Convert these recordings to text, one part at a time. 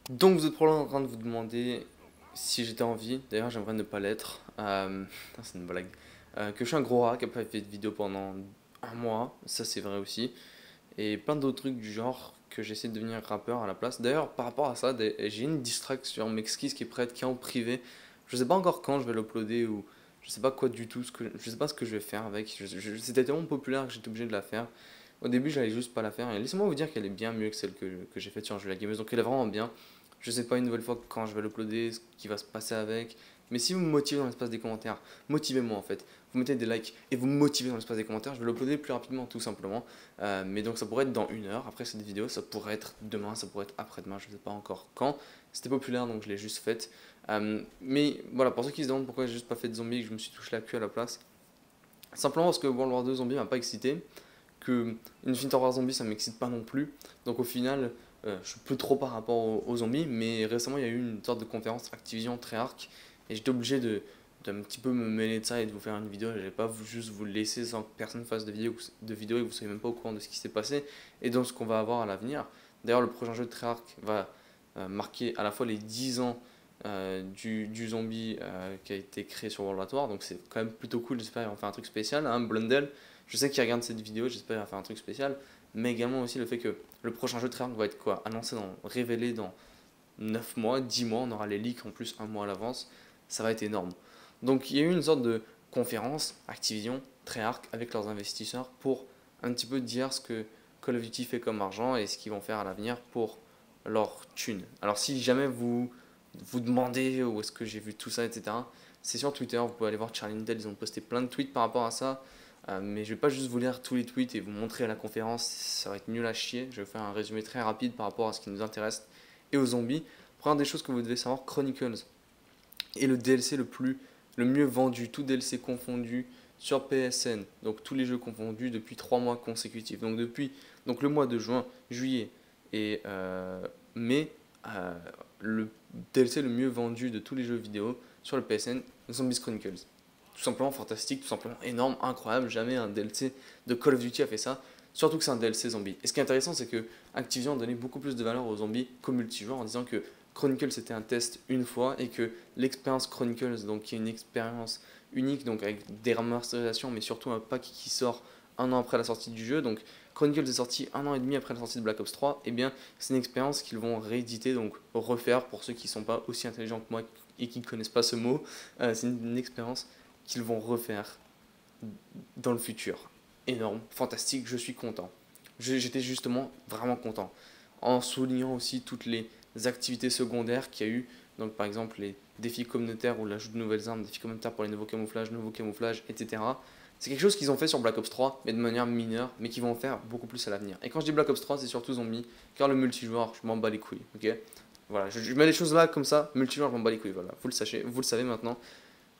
Donc vous êtes probablement en train de vous demander si j'étais en vie. D'ailleurs, j'aimerais ne pas l'être. C'est une blague. Que je suis un gros rat qui n'a pas fait de vidéo pendant un mois. Ça, c'est vrai aussi. Et plein d'autres trucs du genre que j'essaie de devenir rappeur à la place. D'ailleurs, par rapport à ça, j'ai une distract sur Mexkis qui est prête, qui est en privé. Je sais pas encore quand je vais l'uploader ou je sais pas quoi du tout. Je sais pas ce que je vais faire avec. C'était tellement populaire que j'étais obligé de la faire. Au début, j'allais juste pas la faire. Et laissez-moi vous dire qu'elle est bien mieux que celle que j'ai faite sur Angela Gameuse. Donc elle est vraiment bien. Je sais pas une nouvelle fois quand je vais l'uploader, ce qui va se passer avec. Mais si vous me motivez dans l'espace des commentaires, motivez-moi en fait. Vous mettez des likes et vous me motivez dans l'espace des commentaires, je vais l'uploader plus rapidement tout simplement. Mais donc ça pourrait être dans 1 heure après cette vidéo, ça pourrait être demain, ça pourrait être après-demain, je ne sais pas encore quand. C'était populaire donc je l'ai juste faite. Mais voilà, pour ceux qui se demandent pourquoi j'ai juste pas fait de zombies et que je me suis touché la queue à la place, simplement parce que World War 2 Zombie m'a pas excité, que Infinite War Zombie ça m'excite pas non plus. Donc au final, je suis plus trop par rapport aux zombies, mais récemment il y a eu une sorte de conférence Activision Treyarch et j'étais obligé de un petit peu me mêler de ça et de vous faire une vidéo. Je vais pas juste vous le laisser sans que personne fasse de vidéo et que vous soyez même pas au courant de ce qui s'est passé et donc ce qu'on va avoir à l'avenir. D'ailleurs, le prochain jeu de Treyarch va marquer à la fois les 10 ans du zombie qui a été créé sur World War, donc c'est quand même plutôt cool. J'espère qu'ils vont faire un truc spécial. Hein. Blundell, je sais qu'il regarde cette vidéo, j'espère qu'il va faire un truc spécial, mais également aussi le fait que le prochain jeu de Treyarch va être quoi, annoncé, révélé dans 9 mois, 10 mois, on aura les leaks en plus un mois à l'avance, ça va être énorme. Donc il y a eu une sorte de conférence Activision, Treyarch avec leurs investisseurs pour un petit peu dire ce que Call of Duty fait comme argent et ce qu'ils vont faire à l'avenir pour leur thune. Alors si jamais vous demandez où est-ce que j'ai vu tout ça, etc., c'est sur Twitter, vous pouvez aller voir Charlie Intel, ils ont posté plein de tweets par rapport à ça. Mais je vais pas juste vous lire tous les tweets et vous montrer à la conférence, ça va être nul à chier. Je vais faire un résumé très rapide par rapport à ce qui nous intéresse et aux zombies. Première des choses que vous devez savoir, Chronicles est le DLC le mieux vendu, tout DLC confondu sur PSN. Donc tous les jeux confondus depuis 3 mois consécutifs. Donc le mois de juin, juillet et mai, euh, le DLC le mieux vendu de tous les jeux vidéo sur le PSN, Zombies Chronicles. Tout simplement fantastique, tout simplement énorme, incroyable. Jamais un DLC de Call of Duty a fait ça. Surtout que c'est un DLC zombie. Et ce qui est intéressant, c'est que Activision a donné beaucoup plus de valeur aux zombies qu'au multijoueur en disant que Chronicles c'était un test une fois et que l'expérience Chronicles, donc qui est une expérience unique, donc avec des remasterisations, mais surtout un pack qui sort 1 an après la sortie du jeu. Donc Chronicles est sorti 1 an et demi après la sortie de Black Ops 3. Et bien c'est une expérience qu'ils vont rééditer, donc refaire pour ceux qui ne sont pas aussi intelligents que moi et qui ne connaissent pas ce mot. C'est une expérience qu'ils vont refaire dans le futur. Énorme, fantastique, je suis content. J'étais justement vraiment content. En soulignant aussi toutes les activités secondaires qu'il y a eu, donc par exemple les défis communautaires ou l'ajout de nouvelles armes, défis communautaires pour les nouveaux camouflages, etc. C'est quelque chose qu'ils ont fait sur Black Ops 3, mais de manière mineure, mais qu'ils vont en faire beaucoup plus à l'avenir. Et quand je dis Black Ops 3, c'est surtout zombie, car le multijoueur, je m'en bats les couilles, ok. Voilà, je mets les choses là comme ça, multijoueur, je m'en bats les couilles, voilà, vous le sachez, vous le savez maintenant.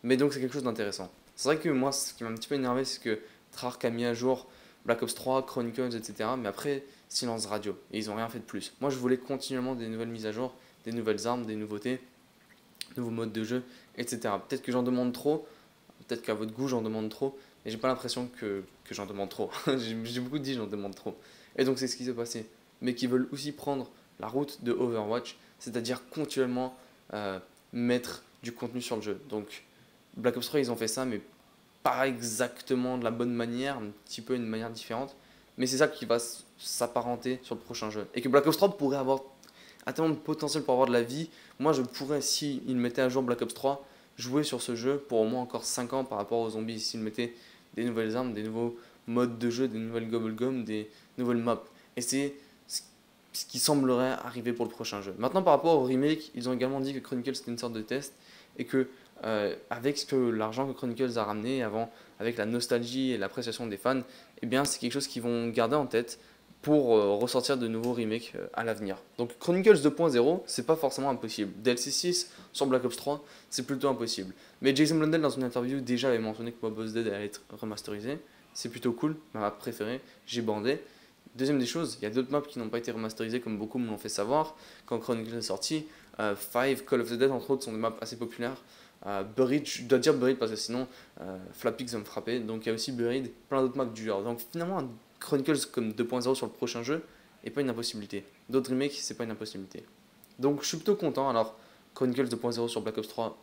Mais donc c'est quelque chose d'intéressant. C'est vrai que moi, ce qui m'a un petit peu énervé, c'est que Trark a mis à jour Black Ops 3, Chronicles, etc. Mais après, silence radio. Et ils n'ont rien fait de plus. Moi, je voulais continuellement des nouvelles mises à jour, des nouvelles armes, des nouveautés, nouveaux modes de jeu, etc. Peut-être que j'en demande trop, peut-être qu'à votre goût, j'en demande trop, mais j'ai pas l'impression que j'en demande trop. J'ai beaucoup dit j'en demande trop. Et donc c'est ce qui s'est passé. Mais qui veulent aussi prendre la route de Overwatch, c'est-à-dire continuellement mettre du contenu sur le jeu. Donc Black Ops 3, ils ont fait ça, mais pas exactement de la bonne manière, un petit peu une manière différente. Mais c'est ça qui va s'apparenter sur le prochain jeu. Et que Black Ops 3 pourrait avoir a tellement de potentiel pour avoir de la vie. Moi, je pourrais, si ils mettaient à jour Black Ops 3, jouer sur ce jeu pour au moins encore 5 ans par rapport aux zombies. S'ils mettaient des nouvelles armes, des nouveaux modes de jeu, des nouvelles gum, des nouvelles maps. Et c'est ce qui semblerait arriver pour le prochain jeu. Maintenant, par rapport au remake, ils ont également dit que Chronicles c'était une sorte de test et que avec l'argent que Chronicles a ramené avant, avec la nostalgie et l'appréciation des fans, eh bien c'est quelque chose qu'ils vont garder en tête pour ressortir de nouveaux remakes à l'avenir. Donc Chronicles 2.0, c'est pas forcément impossible. DLC 6 sur Black Ops 3, c'est plutôt impossible. Mais Jason Blundell dans une interview déjà avait mentionné que Mob Dead allait être remasterisé. C'est plutôt cool, ma map préférée, j'ai bandé. Deuxième des choses, il y a d'autres maps qui n'ont pas été remasterisées comme beaucoup me l'ont fait savoir quand Chronicles est sorti. Five, Call of the Dead entre autres sont des maps assez populaires. Buried, je dois dire Buried parce que sinon Flappix va me frapper. Donc il y a aussi Buried, plein d'autres maps du genre. Donc finalement un Chronicles comme 2.0 sur le prochain jeu est pas une impossibilité. D'autres remakes, c'est pas une impossibilité. Donc je suis plutôt content. Alors, Chronicles 2.0 sur Black Ops 3,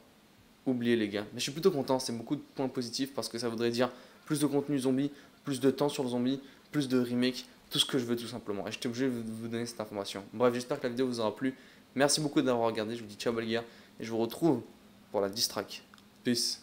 oubliez les gars. Mais je suis plutôt content, c'est beaucoup de points positifs parce que ça voudrait dire plus de contenu zombie, plus de temps sur le zombie, plus de remake, tout ce que je veux tout simplement. Et j'étais obligé de vous donner cette information. Bref, j'espère que la vidéo vous aura plu. Merci beaucoup d'avoir regardé, je vous dis ciao les gars et je vous retrouve pour la diss track. Peace.